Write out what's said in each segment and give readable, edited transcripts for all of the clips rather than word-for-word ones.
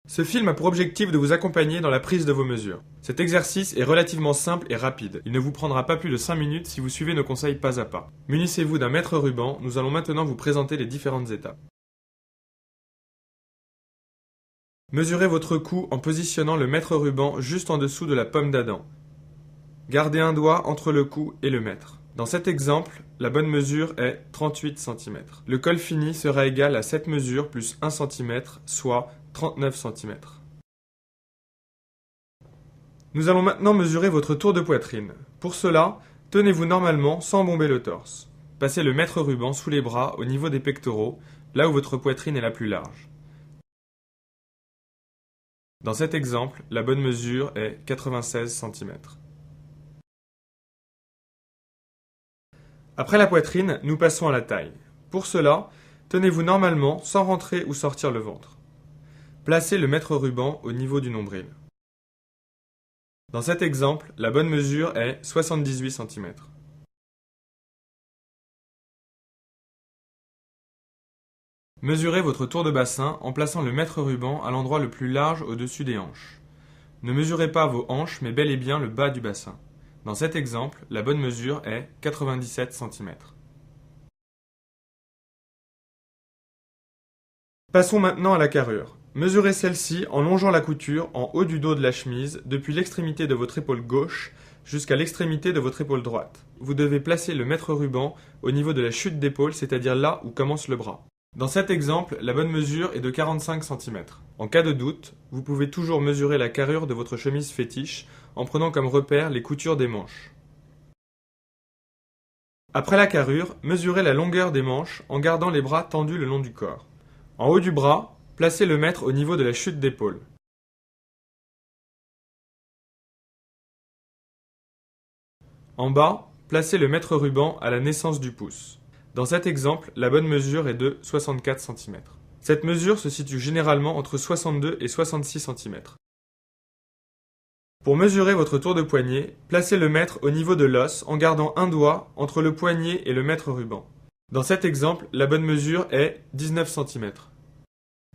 Ce film a pour objectif de vous accompagner dans la prise de vos mesures. Cet exercice est relativement simple et rapide. Il ne vous prendra pas plus de 5 minutes si vous suivez nos conseils pas à pas. Munissez-vous d'un mètre ruban, nous allons maintenant vous présenter les différentes étapes. Mesurez votre cou en positionnant le mètre ruban juste en dessous de la pomme d'Adam. Gardez un doigt entre le cou et le mètre. Dans cet exemple, la bonne mesure est 38 cm. Le col fini sera égal à cette mesure plus 1 cm, soit 39 cm. Nous allons maintenant mesurer votre tour de poitrine. Pour cela, tenez-vous normalement sans bomber le torse. Passez le mètre ruban sous les bras au niveau des pectoraux, là où votre poitrine est la plus large. Dans cet exemple, la bonne mesure est 96 cm. Après la poitrine, nous passons à la taille. Pour cela, tenez-vous normalement sans rentrer ou sortir le ventre. Placez le mètre ruban au niveau du nombril. Dans cet exemple, la bonne mesure est 78 cm. Mesurez votre tour de bassin en plaçant le mètre ruban à l'endroit le plus large au-dessus des hanches. Ne mesurez pas vos hanches, mais bel et bien le bas du bassin. Dans cet exemple, la bonne mesure est 97 cm. Passons maintenant à la carrure. Mesurez celle-ci en longeant la couture en haut du dos de la chemise, depuis l'extrémité de votre épaule gauche jusqu'à l'extrémité de votre épaule droite. Vous devez placer le mètre ruban au niveau de la chute d'épaule, c'est-à-dire là où commence le bras. Dans cet exemple, la bonne mesure est de 45 cm. En cas de doute, vous pouvez toujours mesurer la carrure de votre chemise fétiche en prenant comme repère les coutures des manches. Après la carrure, mesurez la longueur des manches en gardant les bras tendus le long du corps. En haut du bras, placez le mètre au niveau de la chute d'épaule. En bas, placez le mètre ruban à la naissance du pouce. Dans cet exemple, la bonne mesure est de 64 cm. Cette mesure se situe généralement entre 62 et 66 cm. Pour mesurer votre tour de poignet, placez le mètre au niveau de l'os en gardant un doigt entre le poignet et le mètre ruban. Dans cet exemple, la bonne mesure est 19 cm.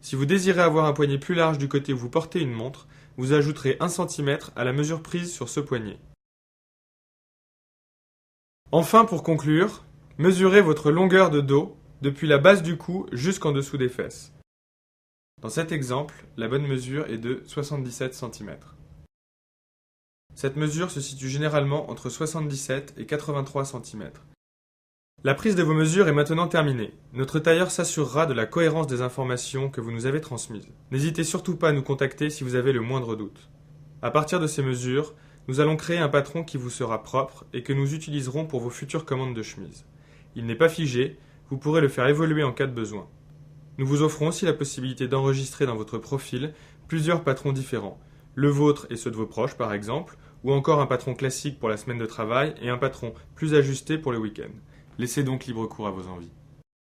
Si vous désirez avoir un poignet plus large du côté où vous portez une montre, vous ajouterez 1 cm à la mesure prise sur ce poignet. Enfin, pour conclure, mesurez votre longueur de dos depuis la base du cou jusqu'en dessous des fesses. Dans cet exemple, la bonne mesure est de 77 cm. Cette mesure se situe généralement entre 77 et 83 cm. La prise de vos mesures est maintenant terminée. Notre tailleur s'assurera de la cohérence des informations que vous nous avez transmises. N'hésitez surtout pas à nous contacter si vous avez le moindre doute. À partir de ces mesures, nous allons créer un patron qui vous sera propre et que nous utiliserons pour vos futures commandes de chemises. Il n'est pas figé, vous pourrez le faire évoluer en cas de besoin. Nous vous offrons aussi la possibilité d'enregistrer dans votre profil plusieurs patrons différents, le vôtre et ceux de vos proches par exemple, ou encore un patron classique pour la semaine de travail et un patron plus ajusté pour le week-end. Laissez donc libre cours à vos envies.